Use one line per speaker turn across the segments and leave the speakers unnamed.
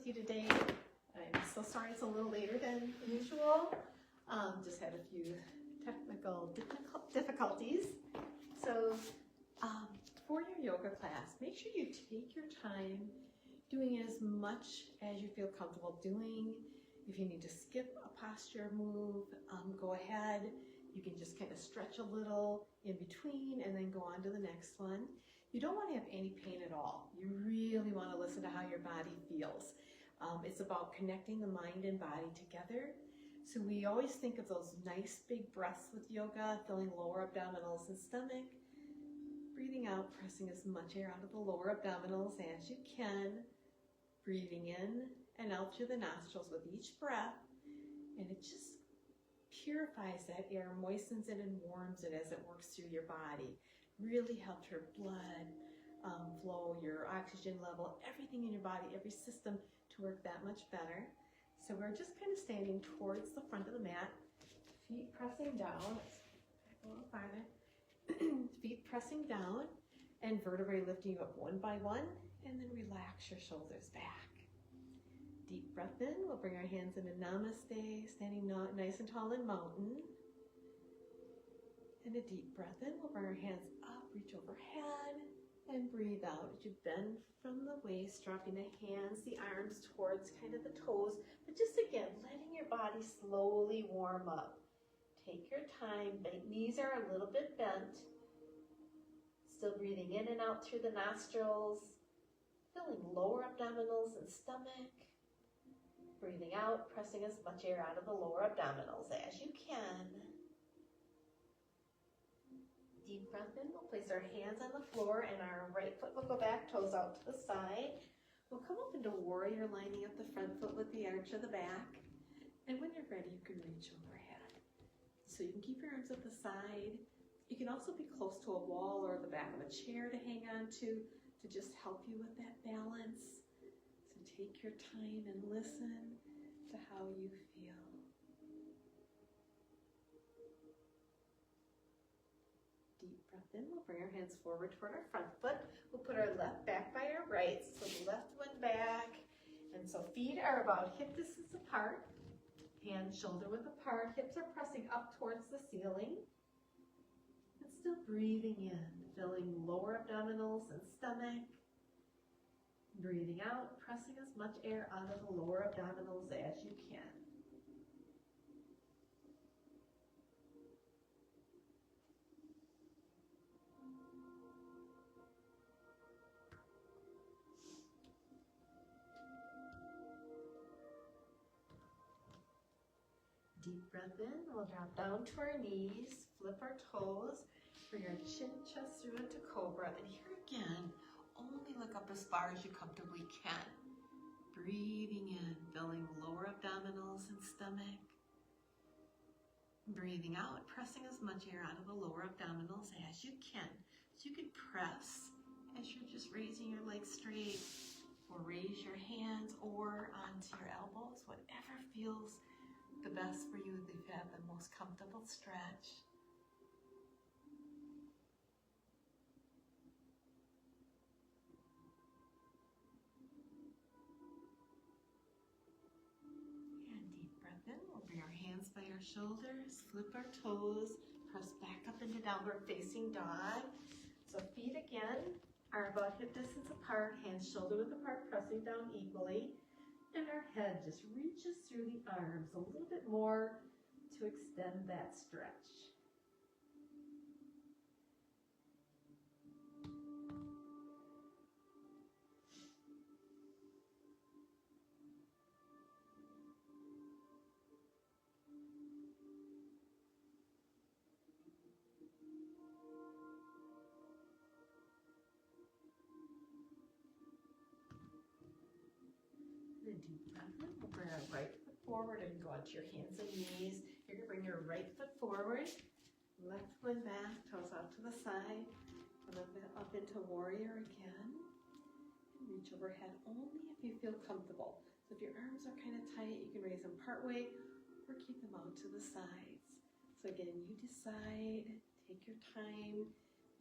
you today. I'm so sorry it's a little later than usual. Just had a few technical difficulties. So for your yoga class, make sure you take your time doing as much as you feel comfortable doing. If you need to skip a posture move, go ahead. You can just kind of stretch a little in between and then go on to the next one. You don't want to have any pain at all. You really want to listen to how your body feels. It's about connecting the mind and body together. So we always think of those nice big breaths with yoga, filling lower abdominals and stomach. Breathing out, pressing as much air out of the lower abdominals as you can. Breathing in and out through the nostrils with each breath. And it just purifies that air, moistens it and warms it as it works through your body. Really helps your blood flow, your oxygen level, everything in your body, every system to work that much better. So we're just kind of standing towards the front of the mat, feet pressing down. Let's back a little farther. Feet pressing down and vertebrae lifting you up one by one, and then relax your shoulders back. Deep breath in. We'll bring our hands into Namaste, standing nice and tall in mountain. And a deep breath in. We'll bring our hands up, reach overhead, and breathe out as you bend from the waist, dropping the hands, the arms towards kind of the toes, but just again, letting your body slowly warm up. Take your time. Knees are a little bit bent. Still breathing in and out through the nostrils, filling lower abdominals and stomach. Breathing out, pressing as much air out of the lower abdominals as you can. Deep breath in. We'll place our hands on the floor and our right foot will go back, toes out to the side. We'll come up into warrior, lining up the front foot with the arch of the back. And when you're ready, you can reach overhead. So you can keep your arms at the side. You can also be close to a wall or the back of a chair to hang on to just help you with that balance. So take your time and listen to how you feel. Deep breath in. We'll bring our hands forward toward our front foot. We'll put our left back by our right. So the left one back. And so feet are about hip distance apart. Hands shoulder width apart. Hips are pressing up towards the ceiling. And still breathing in, filling lower abdominals and stomach. Breathing out, pressing as much air out of the lower abdominals as you can. Deep breath in. We'll drop down to our knees, flip our toes, bring our chin, chest through into cobra. And here again, only look up as far as you comfortably can. Breathing in, filling lower abdominals and stomach. Breathing out, pressing as much air out of the lower abdominals as you can. So you can press as you're just raising your legs straight, or raise your hands or onto your elbows, whatever feels the best for you, if you have the most comfortable stretch. And deep breath in. We'll bring our hands by our shoulders, flip our toes, press back up into downward facing dog. So feet again are about hip distance apart, hands shoulder width apart, pressing down equally. And our head just reaches through the arms a little bit more to extend that stretch. Deep breath in. We'll bring our right foot forward and go onto your hands and knees. You're going to bring your right foot forward, left one back, toes out to the side, come up into warrior again, and reach overhead only if you feel comfortable. So if your arms are kind of tight, you can raise them part way or keep them out to the sides. So again, you decide, take your time,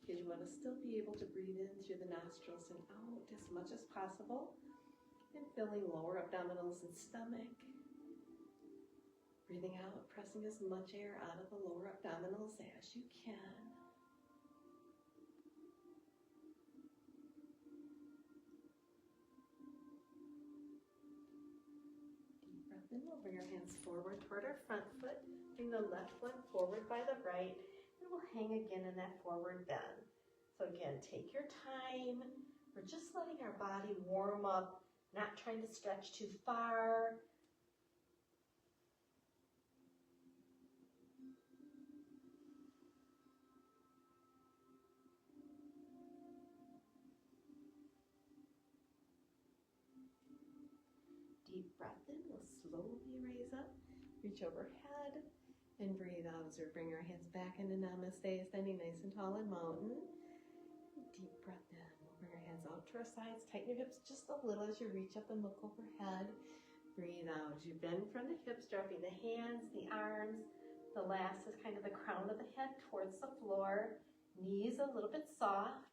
because you want to still be able to breathe in through the nostrils and out as much as possible. and filling lower abdominals and stomach. Breathing out, pressing as much air out of the lower abdominals as you can. Deep breath in. We'll bring our hands forward toward our front foot. Bring the left one forward by the right, and we'll hang again in that forward bend. So again, take your time. We're just letting our body warm up, not trying to stretch too far. Deep breath in. We'll slowly raise up, reach overhead, and breathe out as we bring our hands back into Namaste, standing nice and tall in mountain. Deep breath in. We'll bring our hands out to our sides. Tighten your hips just a little as you reach up and look overhead. Breathe out as you bend from the hips, dropping the hands, the arms. The last is kind of the crown of the head towards the floor. Knees a little bit soft.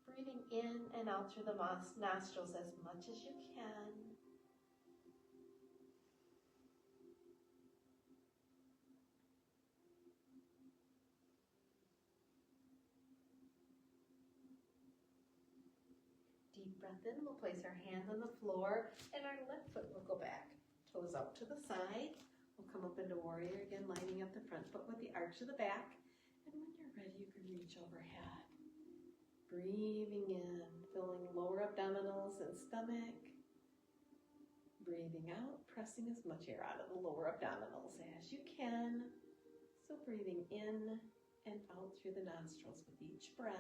Breathing in and out through the nostrils as much as you can. Deep breath in. We'll place our hands on the floor and our left foot will go back. Toes out to the side. We'll come up into warrior again, lining up the front foot with the arch of the back. And when you're ready, you can reach overhead. Breathing in, filling lower abdominals and stomach. Breathing out, pressing as much air out of the lower abdominals as you can. So breathing in and out through the nostrils with each breath.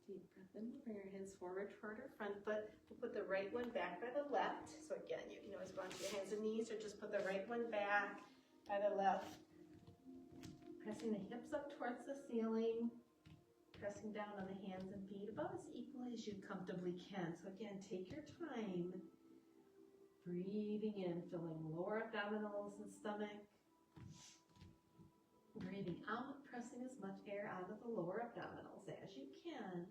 Deep breath in. We'll bring our hands forward toward our front foot. We'll put the right one back by the left. So again, you can always go onto your hands and knees or just put the right one back by the left. Pressing the hips up towards the ceiling. Pressing down on the hands and feet about as equally as you comfortably can. So again, take your time. Breathing in, filling lower abdominals and stomach. Breathing out, pressing as much air out of the lower abdominals as you can.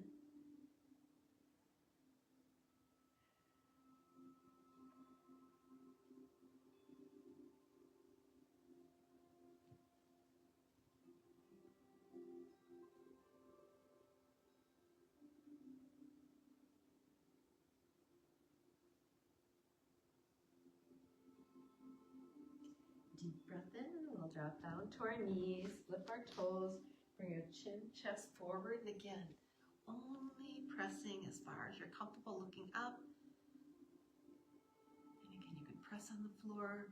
Deep breath in, and we'll drop down to our knees, flip our toes, bring your chin, chest forward, and again, only pressing as far as you're comfortable looking up. And again, you can press on the floor,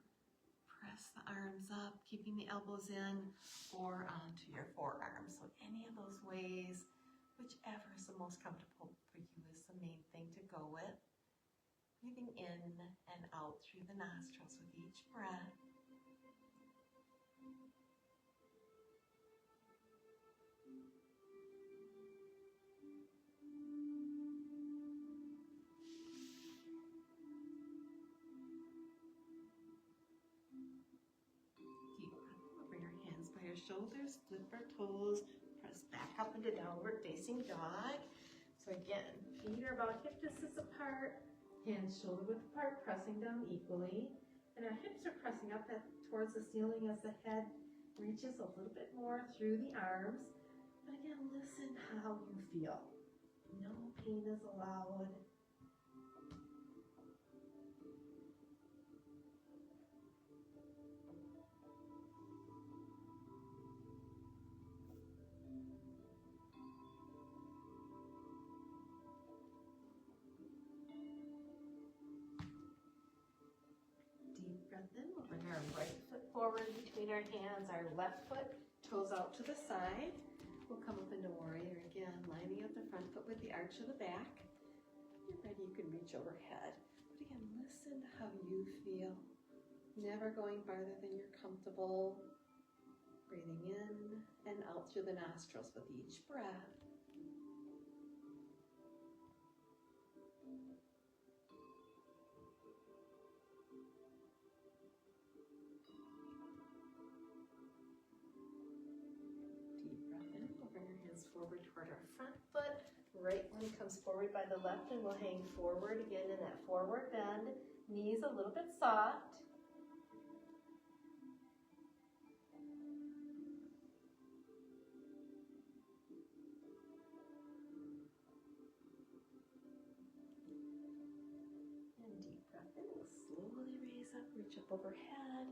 press the arms up, keeping the elbows in, or onto your forearms. So any of those ways, whichever is the most comfortable for you is the main thing to go with. Breathing in and out through the nostrils with each breath. Shoulders, flip our toes, press back up into downward facing dog. So again, feet are about hip distance apart, hands shoulder width apart, pressing down equally. And our hips are pressing up towards the ceiling as the head reaches a little bit more through the arms. But again, listen how you feel. No pain is allowed. Then we'll bring our right foot forward between our hands, our left foot, toes out to the side. We'll come up into warrior again, lining up the front foot with the arch of the back. When you're ready, you can reach overhead. But again, listen to how you feel. Never going farther than you're comfortable. Breathing in and out through the nostrils with each breath. hands forward toward our front foot. Right one comes forward by the left and we'll hang forward again in that forward bend. Knees a little bit soft. And deep breath in. We'll slowly raise up, reach up overhead,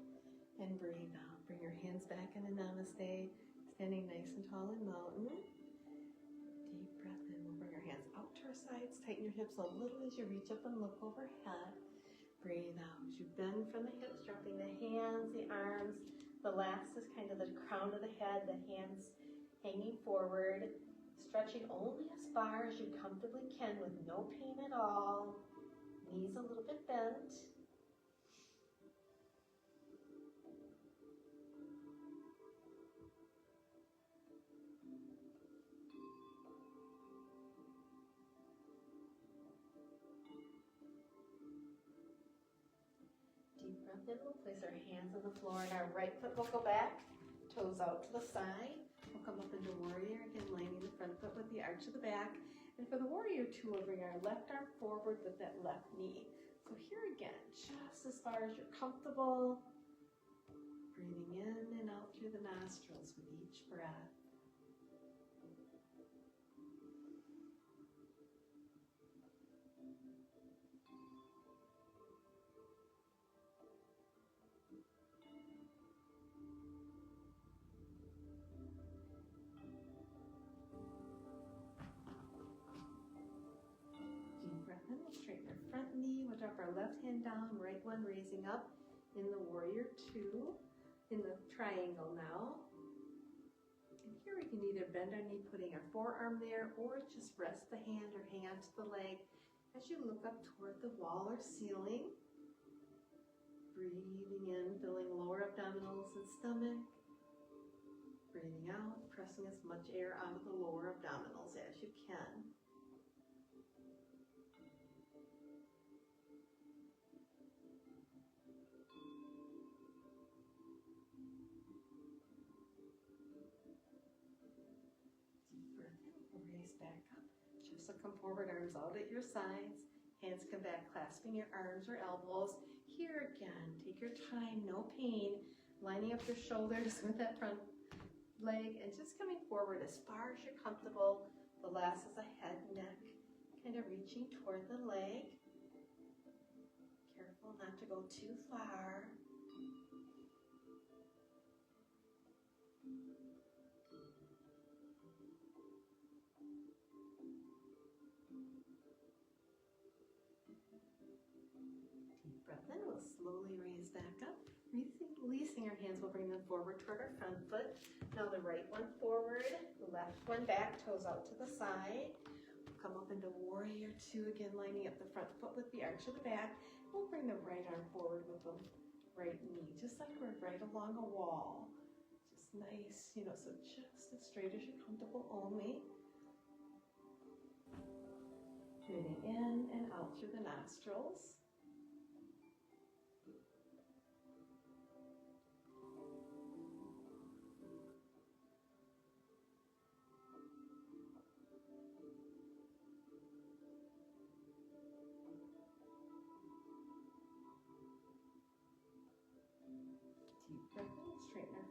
and breathe out. Bring your hands back into Namaste, standing nice and tall in mountain. Deep breath in. We'll bring our hands out to our sides. Tighten your hips a little as you reach up and look overhead. Breathe out. As you bend from the hips, dropping the hands, the arms. The last is kind of the crown of the head, the hands hanging forward. Stretching only as far as you comfortably can with no pain at all. Knees a little bit bent. Deep breath in. We'll place our hands on the floor and our right foot will go back. Toes out to the side. We'll come up into warrior, again lining the front foot with the arch of the back. And for the warrior two, we'll bring our left arm forward with that left knee. So here again, just as far as you're comfortable. Breathing in and out through the nostrils with each breath. Straighten our front knee. We'll drop our left hand down, right one raising up in the warrior two, in the triangle now. And here we can either bend our knee, putting our forearm there, or just rest the hand or hang onto the leg as you look up toward the wall or ceiling. Breathing in, filling lower abdominals and stomach. Breathing out, pressing as much air out of the lower abdominals as you can. Back up. Just come forward, arms out at your sides. Hands come back, clasping your arms or elbows. Here again, take your time, no pain. Lining up your shoulders with that front leg and just coming forward as far as you're comfortable. The last is a head, neck, kind of reaching toward the leg. Careful not to go too far. Then we'll slowly raise back up. Releasing our hands, we'll bring them forward toward our front foot. Now the right one forward, the left one back, toes out to the side. We'll come up into warrior two, again lining up the front foot with the arch of the back. We'll bring the right arm forward with the right knee, just like we're right along a wall. Just nice, so just as straight as you're comfortable only. Breathing in and out through the nostrils. Deep breath in, straighten our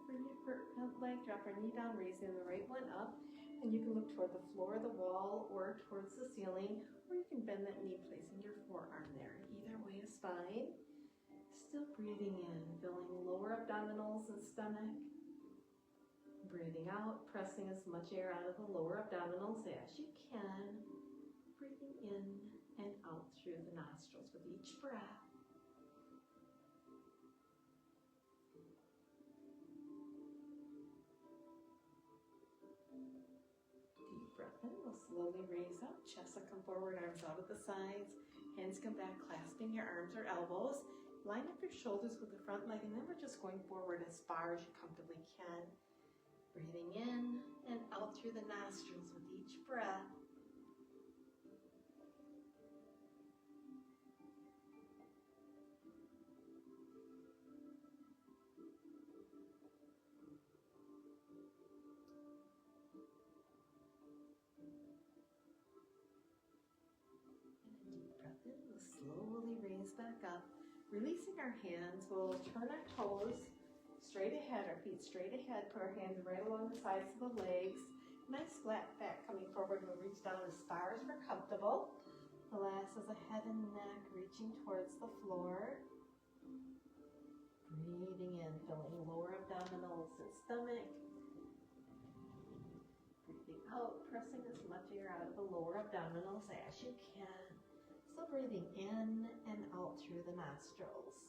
front leg, drop our knee down, raising the right one up. And you can look toward the floor, the wall, or towards the ceiling, or you can bend that knee, placing your forearm there. Either way is fine. Still breathing in, filling lower abdominals and stomach. Breathing out, pressing as much air out of the lower abdominals as you can. Breathing in and out through the nostrils with each breath. We'll slowly raise up, chest will come forward, arms out at the sides, hands come back, clasping your arms or elbows. Line up your shoulders with the front leg, and then we're just going forward as far as you comfortably can. Breathing in and out through the nostrils with each breath. And we'll slowly raise back up. Releasing our hands, we'll turn our toes straight ahead, our feet straight ahead, put our hands right along the sides of the legs. Nice flat back coming forward. We'll reach down as far as we're comfortable. The last is the head and neck reaching towards the floor. Breathing in, filling lower abdominals and stomach. Breathing out, pressing as much air out of the lower abdominals as you can. Still breathing in and out through the nostrils.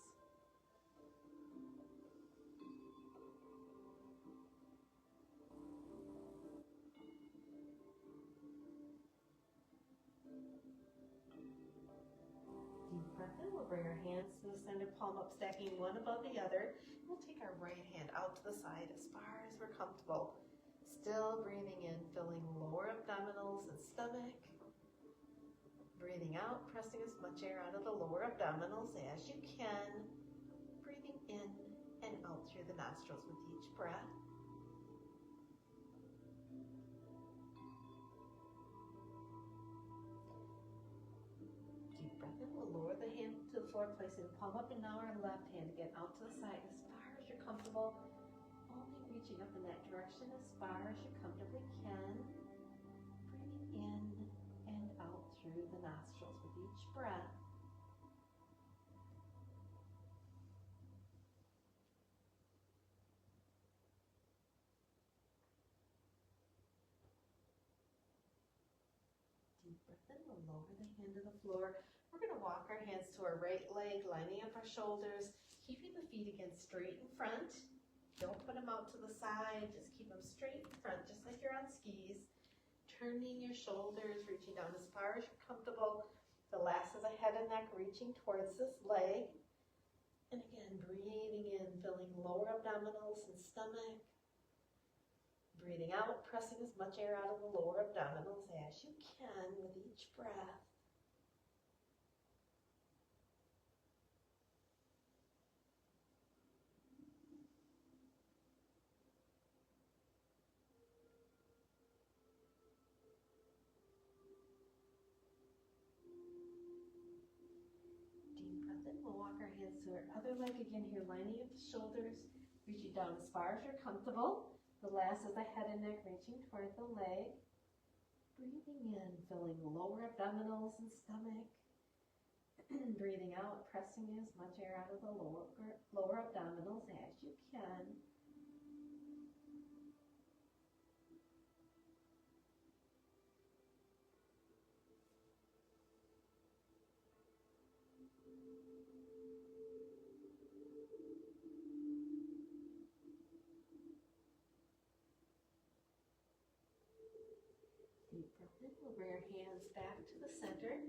Deep breath in. We'll bring our hands to the center, palm up, stacking one above the other. We'll take our right hand out to the side as far as we're comfortable. Still breathing in, filling lower abdominals and stomach. Breathing out, pressing as much air out of the lower abdominals as you can. Breathing in and out through the nostrils with each breath. Deep breath in. We'll lower the hand to the floor, placing the palm up, and now our left hand again out to the side as far as you're comfortable. Only reaching up in that direction as far as you comfortably can. Breathing in and out through the nostrils with each breath. Deep breath in. We'll lower the hand to the floor. We're going to walk our hands to our right leg, lining up our shoulders, keeping the feet again straight in front. Don't put them out to the side. Just keep them straight in front, just like you're on skis. Turning your shoulders, reaching down as far as you're comfortable. The last is the head and neck reaching towards this leg. And again, breathing in, filling lower abdominals and stomach. Breathing out, pressing as much air out of the lower abdominals as you can with each breath. We'll walk our hands to our other leg again here, lining up the shoulders, reaching down as far as you're comfortable. The last is the head and neck reaching toward the leg. Breathing in, filling lower abdominals and stomach. Breathing out, pressing as much air out of the lower abdominals as you can. Deep breath in. We'll bring our hands back to the center.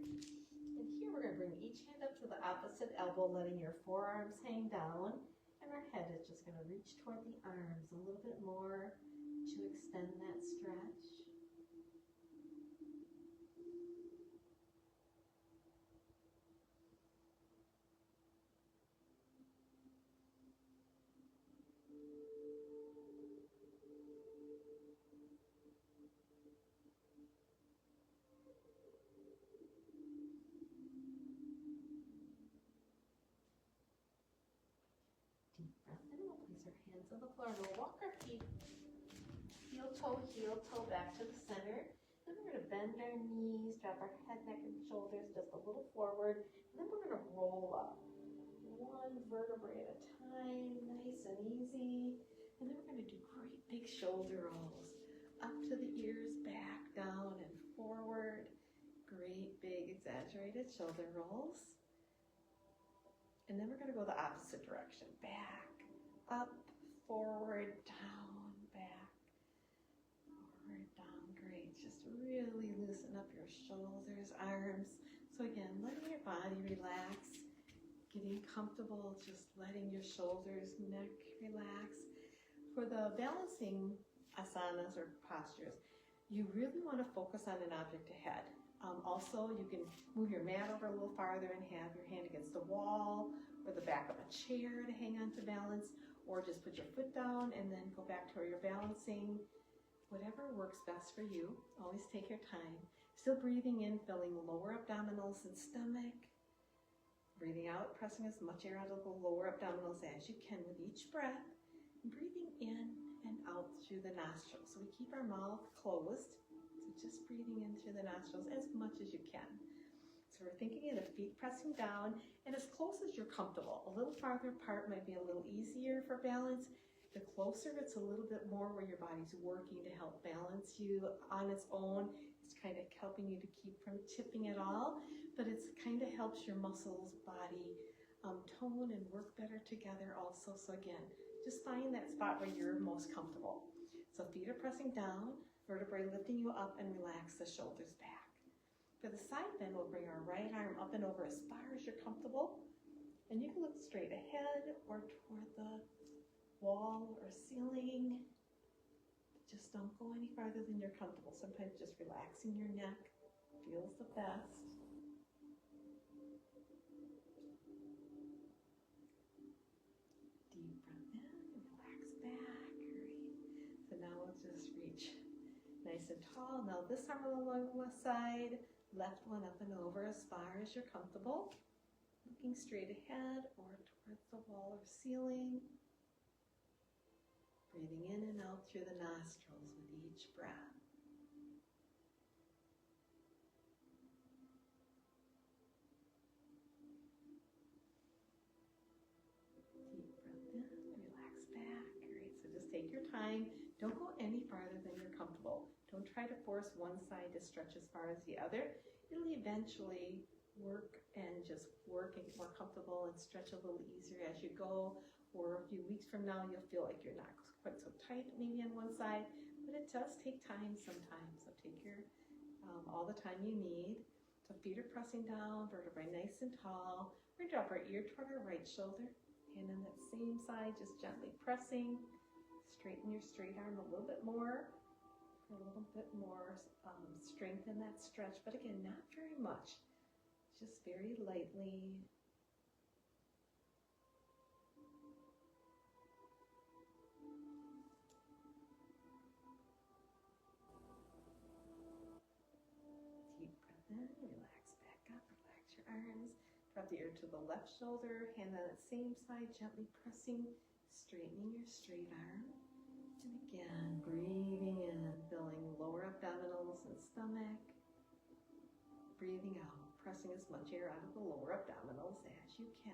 And here we're going to bring each hand up to the opposite elbow, letting your forearms hang down. And our head is just going to reach toward the arms a little bit more to extend that stretch. Deep breath in. We'll place our hands on the floor and we'll walk our feet heel toe back to the center. Then we're going to bend our knees, drop our head, neck, and shoulders just a little forward. And then we're going to roll up. One vertebrae at a time, nice and easy. And then we're going to do great big shoulder rolls. Up to the ears, back, down, and forward. Great big exaggerated shoulder rolls. And then we're going to go the opposite direction. Back, up, forward, down, back, forward, down. Great. Just really loosen up your shoulders, arms. So again, letting your body relax, getting comfortable, just letting your shoulders, neck relax. For the balancing asanas or postures, you really want to focus on an object ahead. Also, you can move your mat over a little farther and have your hand against the wall or the back of a chair to hang on to balance, or just put your foot down and then go back to where you're balancing. Whatever works best for you. Always take your time. Still breathing in, filling lower abdominals and stomach. Breathing out, pressing as much air out of the lower abdominals as you can with each breath. And breathing in and out through the nostrils. So we keep our mouth closed. So just breathing in through the nostrils as much as you can. So we're thinking of the feet pressing down and as close as you're comfortable. A little farther apart might be a little easier for balance. The closer, it's a little bit more where your body's working to help balance you on its own. It's kind of helping you to keep from tipping at all, but it kind of helps your muscles, body tone and work better together also. So again, just find that spot where you're most comfortable. So feet are pressing down, vertebrae lifting you up, and relax the shoulders back. For the side bend, we'll bring our right arm up and over as far as you're comfortable. And you can look straight ahead or toward the wall or ceiling. Just don't go any farther than you're comfortable. Sometimes just relaxing your neck feels the best. Deep breath in, relax back. Great. So now we'll just reach nice and tall. Now this arm along the side, left one up and over as far as you're comfortable. Looking straight ahead or towards the wall or ceiling. Breathing in and out through the nostrils with each breath. Deep breath in, relax back. Great, so just take your time. Don't go any farther than you're comfortable. Don't try to force one side to stretch as far as the other. It'll eventually work and just work and get more comfortable and stretch a little easier as you go. Or a few weeks from now, you'll feel like you're not quite so tight maybe on one side, but it does take time sometimes. So take your all the time you need. So feet are pressing down, vertebrae nice and tall. We're going to drop our ear toward our right shoulder. And on that same side, just gently pressing. Straighten your straight arm a little bit more. For a little bit more strength in that stretch. But again, not very much. Just very lightly. Then relax back up, relax your arms. Drop the ear to the left shoulder, hand on that same side, gently pressing, straightening your straight arm. And again, breathing in, filling lower abdominals and stomach. Breathing out, pressing as much air out of the lower abdominals as you can.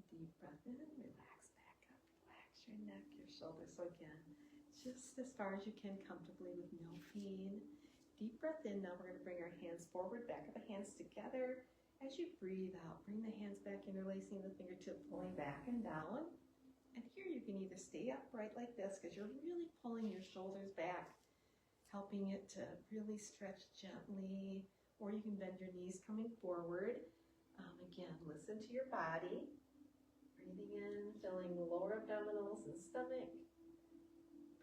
Deep breath in, relax back up, relax your neck, your shoulders. So again, just as far as you can comfortably with no pain. Deep breath in. Now we're going to bring our hands forward, back of the hands together. As you breathe out, bring the hands back, interlacing the fingertips, pulling back and down. And here you can either stay upright like this because you're really pulling your shoulders back, helping it to really stretch gently, or you can bend your knees coming forward. Again, listen to your body. Breathing in, filling the lower abdominals and stomach.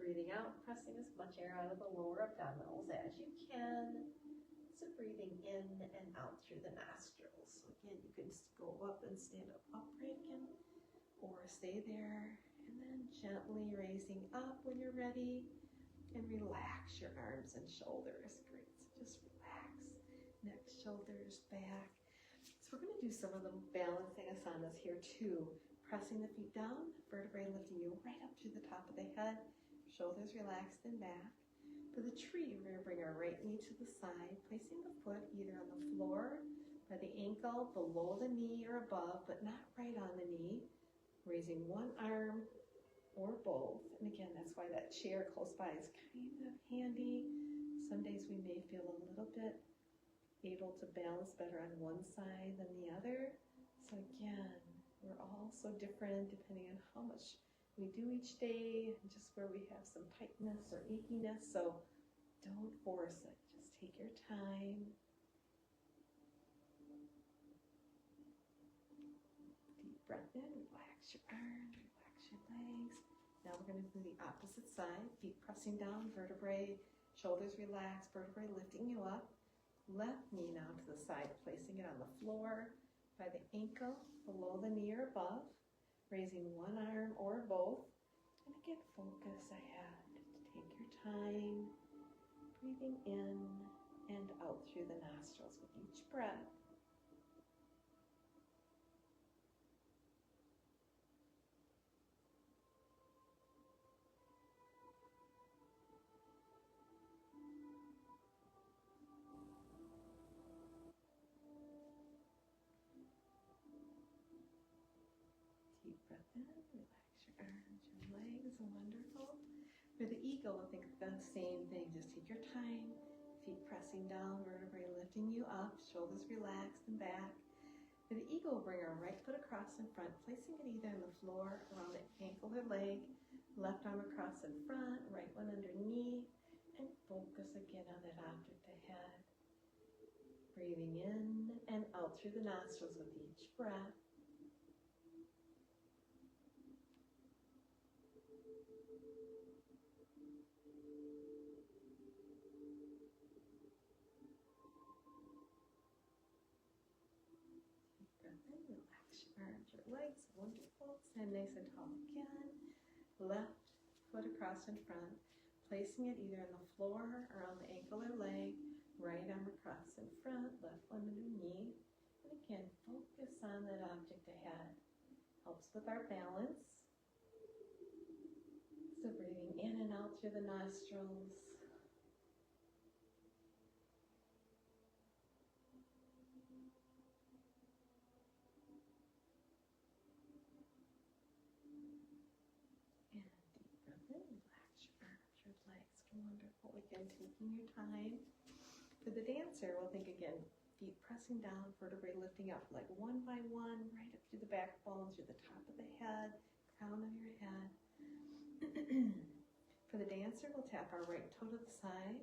Breathing out, pressing as much air out of the lower abdominals as you can. So breathing in and out through the nostrils. So again, you can go up and stand up upright again, or stay there. And then gently raising up when you're ready. And relax your arms and shoulders. Great, so just relax. Neck, shoulders, back. So we're going to do some of the balancing asanas here too. Pressing the feet down, vertebrae lifting you right up to the top of the head, shoulders relaxed and back. For the tree, we're going to bring our right knee to the side, placing the foot either on the floor, by the ankle, below the knee or above, but not right on the knee. Raising one arm or both. And again, that's why that chair close by is kind of handy. Some days we may feel a little bit able to balance better on one side than the other. So again, we're all so different depending on how much we do each day and just where we have some tightness or achiness. So don't force it. Just take your time. Deep breath in, relax your arms, relax your legs. Now we're going to do the opposite side. Feet pressing down, vertebrae, shoulders relaxed, vertebrae lifting you up. Left knee now to the side, placing it on the floor by the ankle, below the knee or above. raising one arm or both. And again, focus ahead. Take your time, breathing in and out through the nostrils with each breath. Deep breath in, relax your arms, your legs, wonderful. For the ego, I think the same thing. Just take your time, feet pressing down, vertebrae lifting you up, shoulders relaxed and back. For the ego, bring our right foot across in front, placing it either on the floor, around the ankle or leg, left arm across in front, right one underneath, and focus again on that object ahead. Breathing in and out through the nostrils with each breath. Relax your arms, your legs, wonderful. Stand nice and tall again. Left foot across in front, placing it either on the floor, around the ankle or leg, right arm across in front, left one underneath. And again, focus on that object ahead. Helps with our balance. So breathing in and out through the nostrils. Wonderful. Again, taking your time. For the dancer, we'll think again, feet pressing down, vertebrae lifting up like one by one, right up through the backbone, through the top of the head, crown of your head. For the dancer, we'll tap our right toe to the side,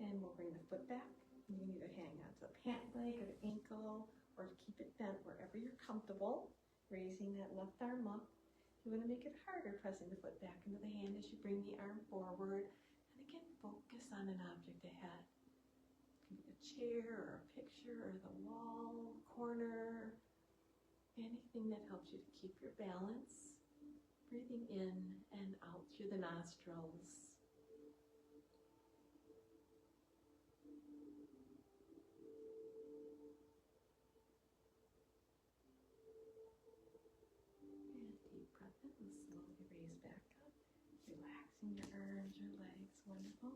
and we'll bring the foot back. You can either hang onto the pant leg or the ankle, or keep it bent wherever you're comfortable, raising that left arm up. You want to make it harder, pressing the foot back into the hand as you bring the arm forward. And again, focus on an object ahead. It can be a chair or a picture or the wall, corner, anything that helps you to keep your balance. Breathing in and out through the nostrils. Your arms, your legs, wonderful.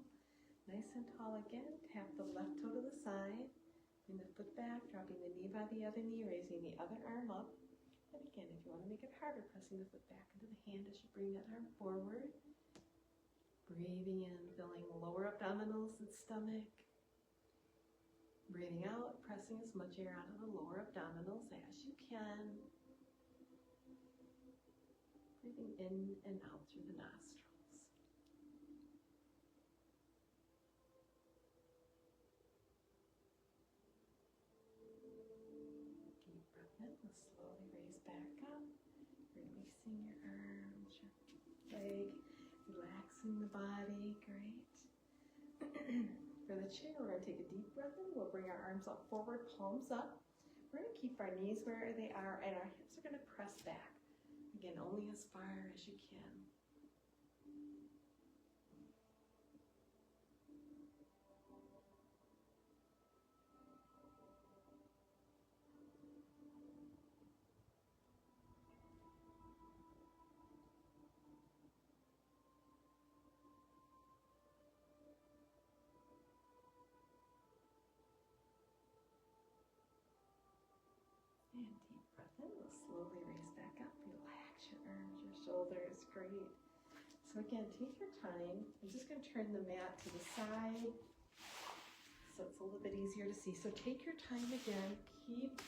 Nice and tall again. Tap the left toe to the side. Bring the foot back, dropping the knee by the other knee, raising the other arm up. And again, if you want to make it harder, pressing the foot back into the hand as you bring that arm forward. Breathing in, filling the lower abdominals and stomach. Breathing out, pressing as much air out of the lower abdominals as you can. Breathing in and out through the nostrils. Slowly raise back up, releasing your arms, your leg, relaxing the body, great. For the chair, we're going to take a deep breath in. We'll bring our arms up forward, palms up. We're going to keep our knees where they are, and our hips are going to press back. Again, only as far as you can. And deep breath in. We'll slowly raise back up. Relax your arms, your shoulders. Great. So again, take your time. I'm just going to turn the mat to the side so it's a little bit easier to see. So take your time again. Keep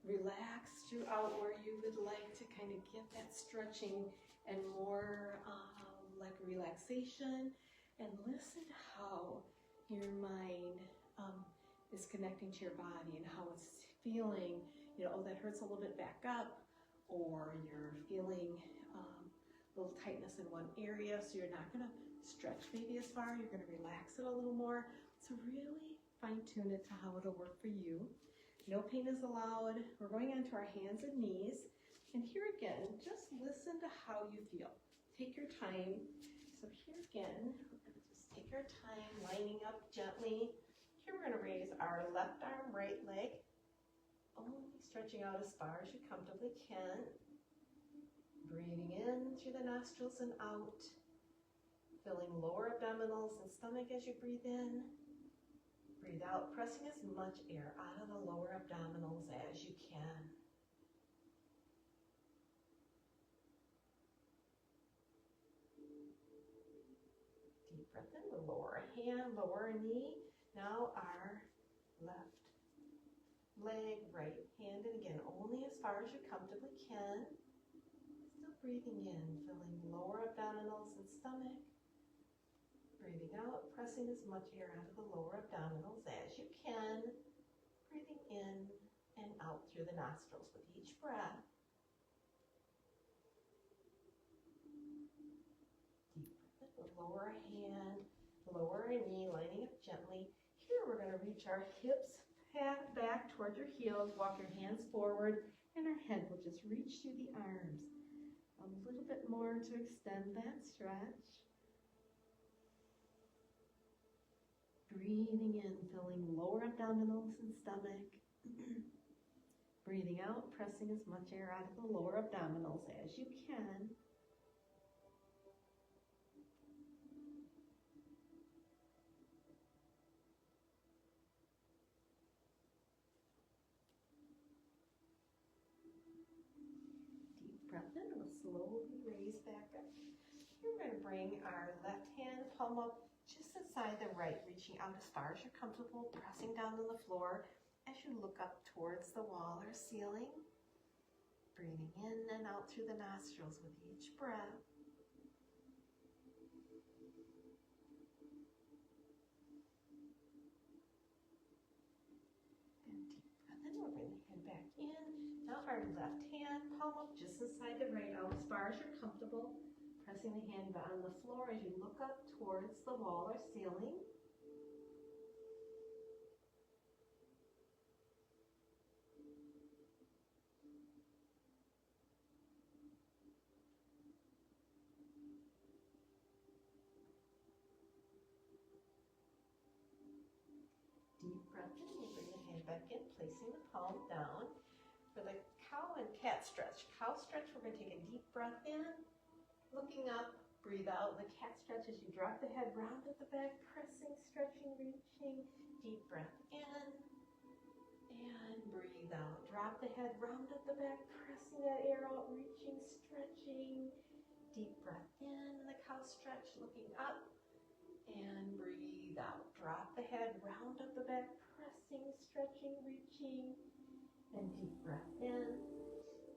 relaxed throughout where you would like to kind of get that stretching and more like relaxation. And listen to how your mind is connecting to your body and how it's feeling, you know, oh, that hurts a little bit back up, or you're feeling a little tightness in one area, so you're not going to stretch maybe as far, you're going to relax it a little more. So really fine tune it to how it'll work for you. No pain is allowed. We're going onto our hands and knees. And here again, just listen to how you feel. Take your time. So here again, we're going to just take our time, lining up gently. Here we're going to raise our left arm, right leg, only stretching out as far as you comfortably can. Breathing in through the nostrils and out. Filling lower abdominals and stomach as you breathe in. Breathe out, pressing as much air out of the lower abdominals as you can. Deep breath in, we'll lower a hand, lower a knee. Now our left leg, right hand, and again, only as far as you comfortably can. Still breathing in, filling lower abdominals and stomach. Breathing out, pressing as much air out of the lower abdominals as you can. Breathing in and out through the nostrils with each breath. Deep breath in, lower a hand, lower a knee, lining up gently. Here we're going to reach our hips back towards your heels, walk your hands forward, and our head will just reach through the arms. A little bit more to extend that stretch. Breathing in, filling lower abdominals and stomach. Breathing out, pressing as much air out of the lower abdominals as you can. Deep breath in, we'll slowly raise back up. Here we're going to bring our left hand palm up just inside the right, reaching out as far as you're comfortable, pressing down on the floor as you look up towards the wall or ceiling. Breathing in and out through the nostrils with each breath. And deep breath in, we'll bring the hand back in. Now our left hand palm up just inside the right, out as far as you're comfortable. Pressing the hand on the floor as you look up towards the wall or ceiling. Deep breath in, you bring the hand back in, placing the palm down. For the cow and cat stretch. Cow stretch, we're going to take a deep breath in. Looking up, breathe out. The cat stretch as you drop the head round at the back, pressing, stretching, reaching. Deep breath in and breathe out. Drop the head round at the back, pressing that air out, reaching, stretching. Deep breath in, the cow stretch, looking up and breathe out. Drop the head round at the back, pressing, stretching, reaching. And deep breath in,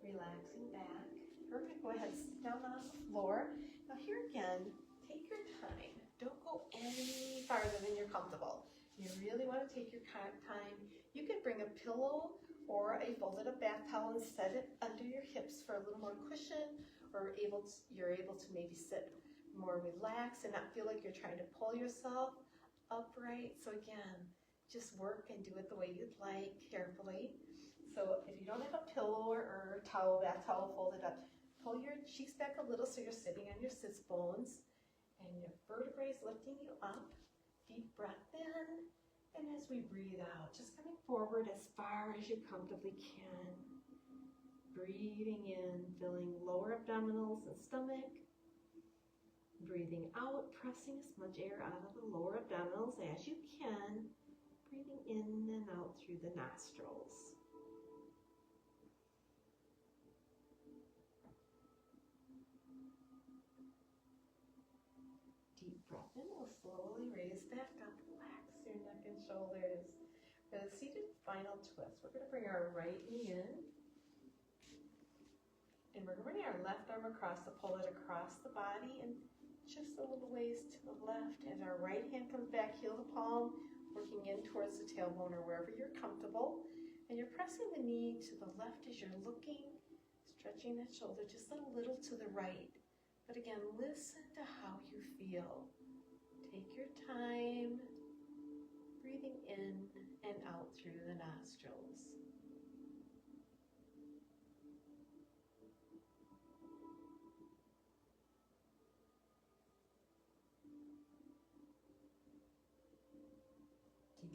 relaxing back. We're going to go ahead and sit down on the floor. Now here again, take your time. Don't go any farther than you're comfortable. You really want to take your time. You can bring a pillow or a folded up bath towel and set it under your hips for a little more cushion, or you're able to maybe sit more relaxed and not feel like you're trying to pull yourself upright. So again, just work and do it the way you'd like, carefully. So if you don't have a pillow or towel, bath towel folded up, pull your cheeks back a little so you're sitting on your sits bones and your vertebrae is lifting you up. Deep breath in, and as we breathe out, just coming forward as far as you comfortably can. Breathing in, filling lower abdominals and stomach. Breathing out, pressing as much air out of the lower abdominals as you can. Breathing in and out through the nostrils. Deep breath in, we'll slowly raise back up, relax your neck and shoulders. For the seated final twist, we're going to bring our right knee in. And we're going to bring our left arm across to pull it across the body and just a little ways to the left. As our right hand comes back, heel to palm, working in towards the tailbone or wherever you're comfortable. And you're pressing the knee to the left as you're looking, stretching that shoulder just a little to the right. But again, listen to how you feel. Take your time, breathing in and out through the nostrils.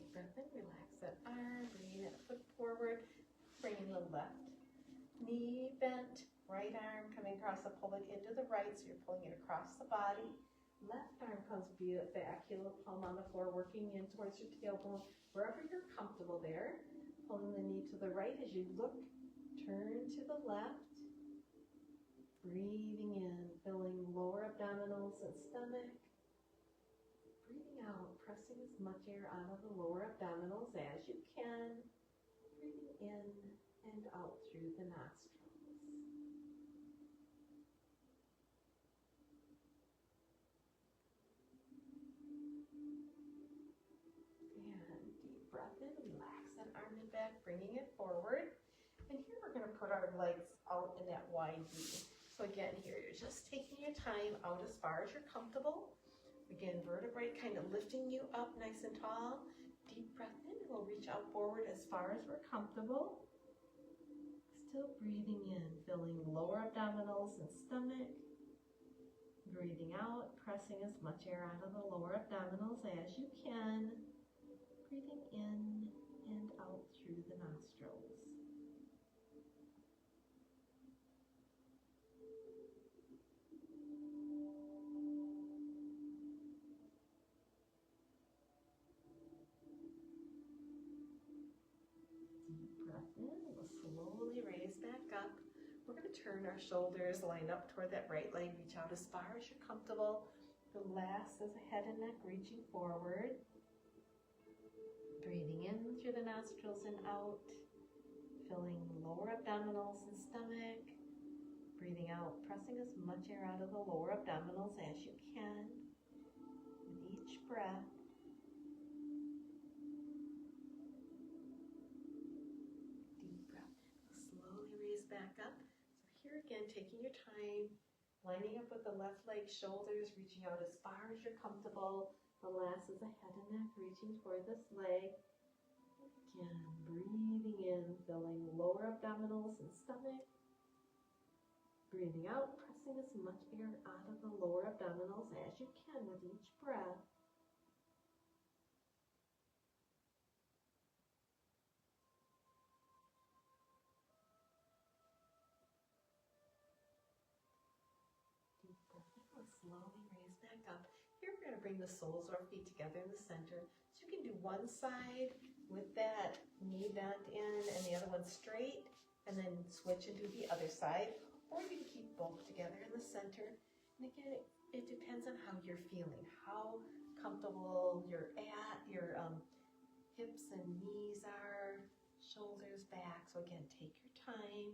Deep breath in, relax that arm, bringing that foot forward, bringing the left knee bent, right arm coming across the pull it into the right, so you're pulling it across the body. Left arm comes back, heel palm on the floor, working in towards your tailbone, wherever you're comfortable there. Pulling the knee to the right as you look, turn to the left. Breathing in, filling lower abdominals and stomach. Breathing out, pressing as much air out of the lower abdominals as you can. Breathing in and out through the nostrils. And deep breath in, relax that arm and back, bringing it forward. And here we're going to put our legs out in that wide V. So again, here you're just taking your time out as far as you're comfortable. Again, vertebrae kind of lifting you up nice and tall. Deep breath in, we'll reach out forward as far as we're comfortable. Still breathing in, filling lower abdominals and stomach. Breathing out, pressing as much air out of the lower abdominals as you can. Breathing in and out through the nostrils. Slowly raise back up. We're going to turn our shoulders, line up toward that right leg, reach out as far as you're comfortable. The last is the head and neck reaching forward. Breathing in through the nostrils and out. Filling lower abdominals and stomach. Breathing out, pressing as much air out of the lower abdominals as you can. With each breath. Back up. So here again, taking your time, lining up with the left leg, shoulders reaching out as far as you're comfortable. The last is the head and neck reaching toward this leg. Again, breathing in, filling lower abdominals and stomach. Breathing out, pressing as much air out of the lower abdominals as you can with each breath. Slowly raise back up. Here we're going to bring the soles of our feet together in the center. So you can do one side with that knee bent in and the other one straight, and then switch and do the other side. Or you can keep both together in the center. And again, it depends on how you're feeling, how comfortable you're at, your hips and knees are, shoulders back. So again, take your time.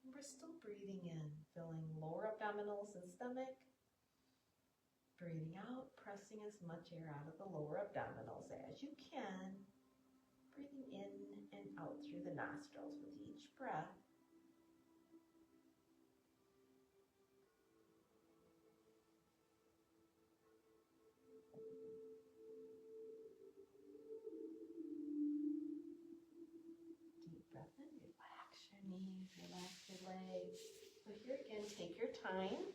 And we're still breathing in, filling lower abdominals and stomach. Breathing out, pressing as much air out of the lower abdominals as you can. Breathing in and out through the nostrils with each breath. Deep breath in, relax your knees, relax your legs. So here again, take your time.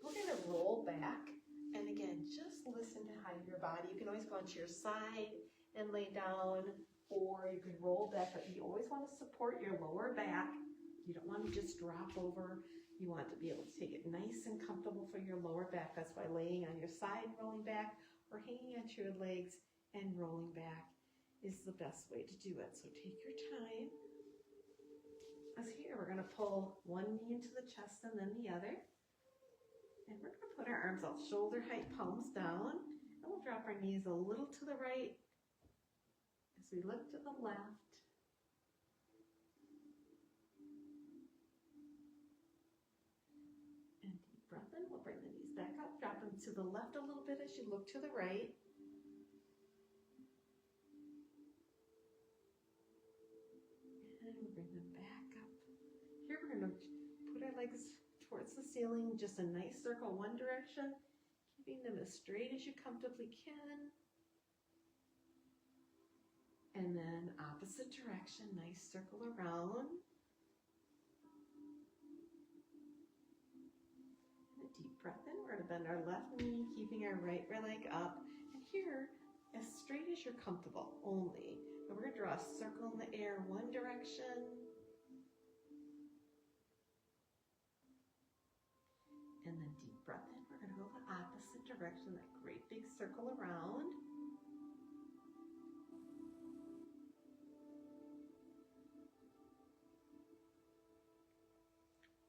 We're going to roll back. And again, just listen to how your body, you can always go onto your side and lay down, or you can roll back, but you always want to support your lower back. You don't want to just drop over. You want to be able to take it nice and comfortable for your lower back. That's why laying on your side, rolling back, or hanging onto your legs and rolling back is the best way to do it. So take your time. As here, we're going to pull one knee into the chest and then the other. And we're going to put our arms out shoulder height, palms down, and we'll drop our knees a little to the right as we look to the left. And deep breath in, we'll bring the knees back up, drop them to the left a little bit as you look to the right. And we'll bring them back up. Here we're going to put our legs towards the ceiling, just a nice circle one direction, keeping them as straight as you comfortably can. And then opposite direction, nice circle around. And a deep breath in. We're going to bend our left knee, keeping our right leg up. And here,
as straight as you're comfortable only. And we're going to draw a circle in the air one direction. And then deep breath in. We're going to go the opposite direction, that great big circle around.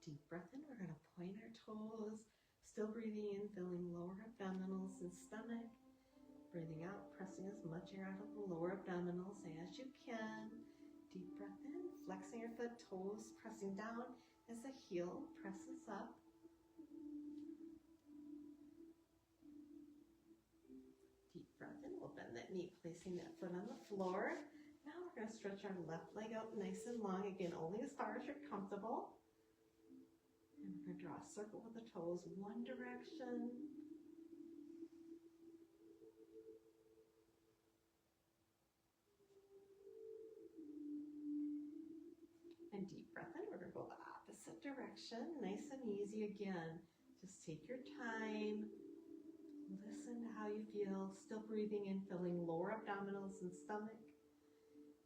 Deep breath in. We're going to point our toes, still breathing in, filling lower abdominals and stomach. Breathing out, pressing as much air out of the lower abdominals as you can. Deep breath in, flexing your foot, toes pressing down as the heel presses up. Deep breath in, we'll bend that knee, placing that foot on the floor. Now we're going to stretch our left leg out nice and long, again, only as far as you're comfortable. And we're going to draw a circle with the toes, one direction. And deep breath in, we're going to go the opposite direction, nice and easy again. Just take your time, listen to how you feel, still breathing in, filling lower abdominals and stomach.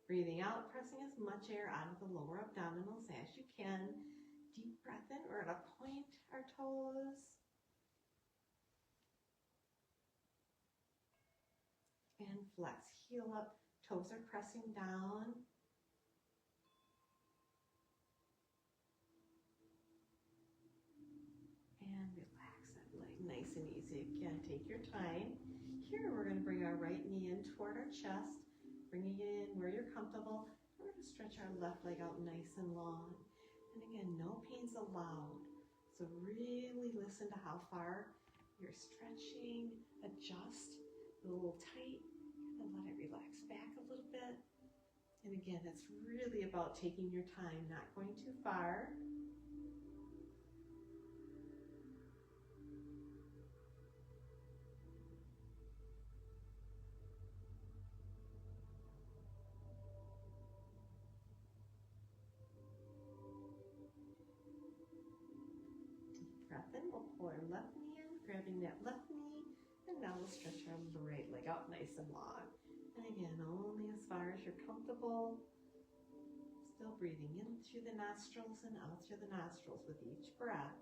Breathing out, pressing as much air out of the lower abdominals as you can. Deep breath in, we're going to point our toes. And flex, heel up, toes are pressing down. And relax that leg, nice and easy. Again, take your time. Here we're going to bring our right knee in toward our chest, bringing it in where you're comfortable. We're going to stretch our left leg out nice and long. And again, no pains allowed. So really listen to how far you're stretching, adjust a little tight, and let it relax back a little bit. And again, it's really about taking your time, not going too far. Breath in, we'll pull our left knee in, grabbing that left knee, and now we'll stretch our right leg out nice and long. And again, only as far as you're comfortable. Still breathing in through the nostrils and out through the nostrils with each breath.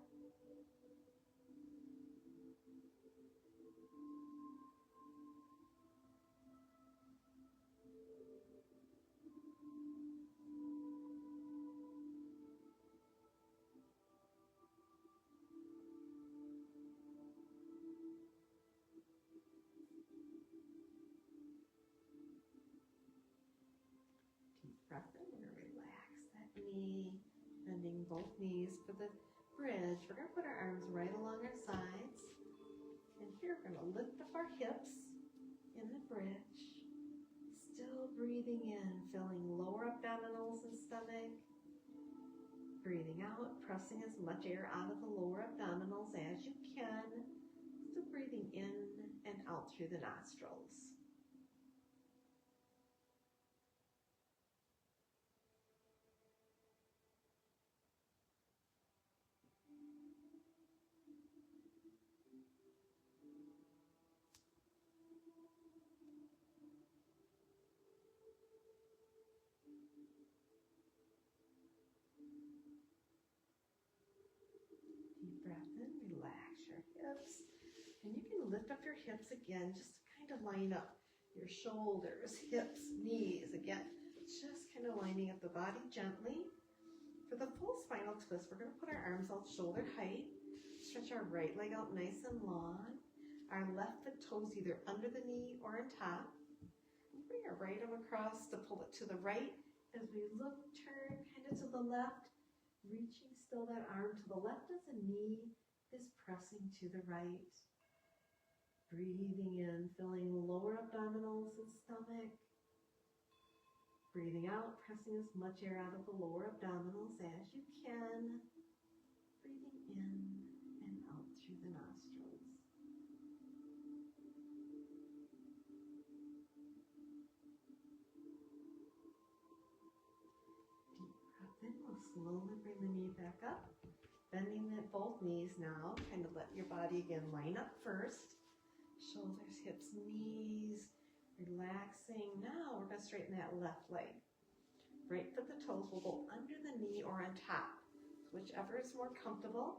Breath in, we're going to relax that knee, bending both knees for the bridge. We're going to put our arms right along our sides. And here we're going to lift up our hips in the bridge. Still breathing in, filling lower abdominals and stomach. Breathing out, pressing as much air out of the lower abdominals as you can. Still breathing in and out through the nostrils. Deep breath in, relax your hips. And you can lift up your hips again, just to kind of line up your shoulders, hips, knees. Again, just kind of lining up the body gently. For the full spinal twist, we're going to put our arms out shoulder height. Stretch our right leg out nice and long. Our left foot toes either under the knee or on top. And bring our right arm across to pull it to the right. As we look, turn kind of to the left. Reaching still that arm to the left as the knee is pressing to the right. Breathing in, filling lower abdominals and stomach. Breathing out, pressing as much air out of the lower abdominals as you can. Breathing in and out through the nostrils. Deep breath in, we'll slowly bring the knee back up. Bending both knees now, kind of let your body again line up first. Shoulders, hips, knees. Relaxing. Now we're going to straighten that left leg. Right foot, the toes will go under the knee or on top, whichever is more comfortable.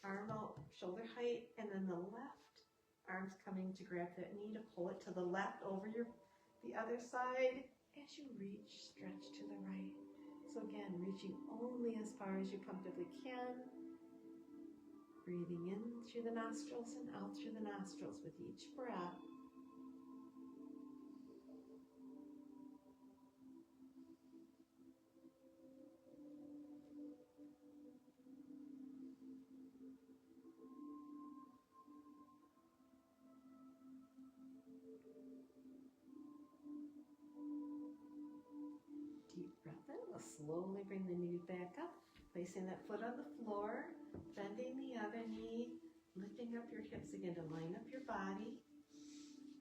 Arm out, shoulder height, and then the left arm's coming to grab that knee to pull it to the left over the other side. As you reach, stretch to the right. So again, reaching only as far as you comfortably can. Breathing in through the nostrils and out through the nostrils with each breath. Deep breath in. We'll slowly bring the knee back up, placing that foot on the floor, bending the other knee, lifting up your hips again to line up your body.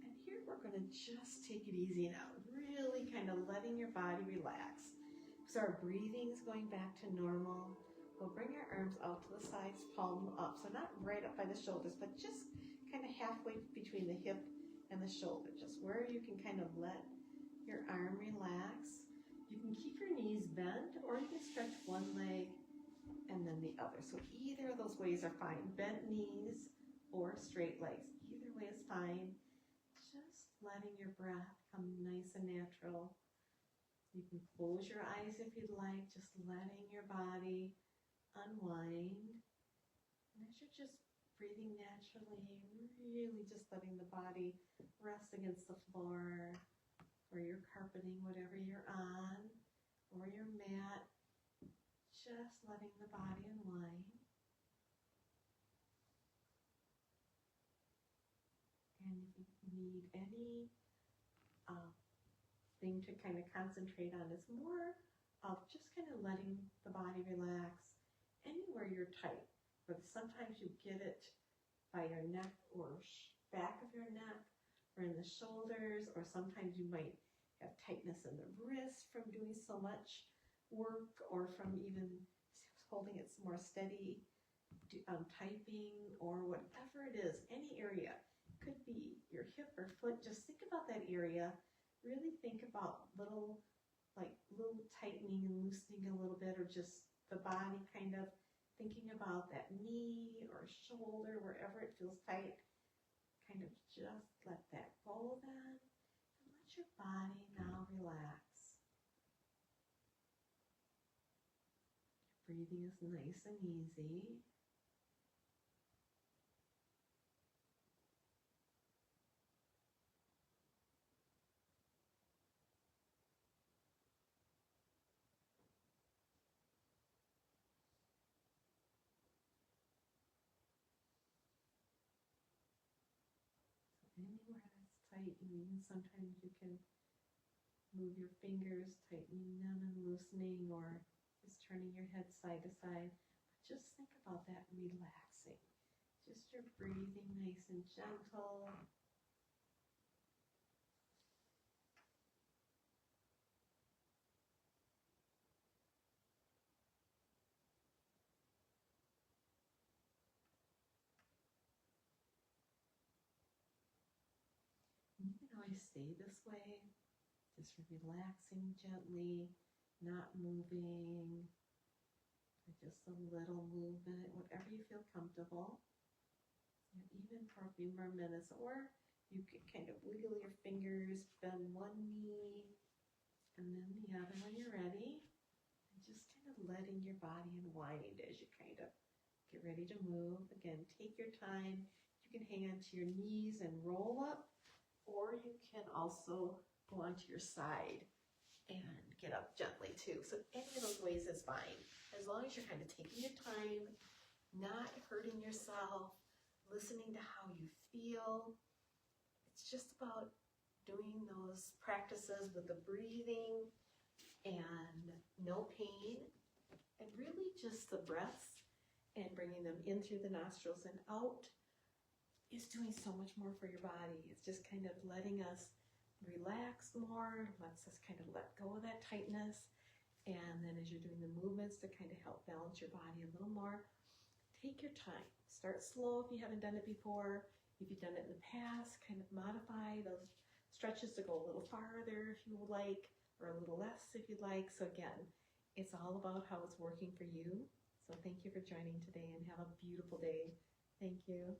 And here we're going to just take it easy now, really kind of letting your body relax. So our breathing is going back to normal. We'll bring our arms out to the sides, palm up. So not right up by the shoulders, but just kind of halfway between the hip and the shoulder, just where you can kind of let your arm relax. You can keep your knees bent, or you can stretch one leg and then the other. So either of those ways are fine. Bent knees or straight legs. Either way is fine. Just letting your breath come nice and natural. You can close your eyes if you'd like, just letting your body unwind. And as you're just breathing naturally, really just letting the body rest against the floor, or your carpeting, whatever you're on, or your mat, just letting the body unwind. And if you need any thing to kind of concentrate on, is more of just kind of letting the body relax anywhere you're tight. But sometimes you get it by your neck or back of your neck, or in the shoulders, or sometimes you might have tightness in the wrist from doing so much work, or from even holding it more steady, typing, or whatever it is, any area. Could be your hip or foot. Just think about that area. Really think about little tightening and loosening a little bit, or just the body kind of thinking about that knee or shoulder, wherever it feels tight. Kind of just let that go then, and let your body now relax. Breathing is nice and easy. Anywhere that's tight, and sometimes you can move your fingers, tightening them and loosening, or just turning your head side to side. But just think about that relaxing. Just your breathing nice and gentle. You can always stay this way, just relaxing gently, not moving, or just a little movement, whatever you feel comfortable. And even for a few more minutes, or you can kind of wiggle your fingers, bend one knee, and then the other when you're ready. And just kind of letting your body unwind as you kind of get ready to move. Again, take your time. You can hang onto your knees and roll up, or you can also go onto your side and get up gently too. So any of those ways is fine, as long as you're kind of taking your time, not hurting yourself, listening to how you feel. It's just about doing those practices with the breathing and no pain, and really just the breaths and bringing them in through the nostrils and out is doing so much more for your body. It's just kind of letting us relax more, lets us kind of let go of that tightness. And then as you're doing the movements to kind of help balance your body a little more, take your time. Start slow if you haven't done it before. If you've done it in the past, kind of modify those
stretches to go a little farther if you would like, or a little less if you'd like. So again, it's all about how it's working for you. So thank you for joining today and have a beautiful day. Thank you.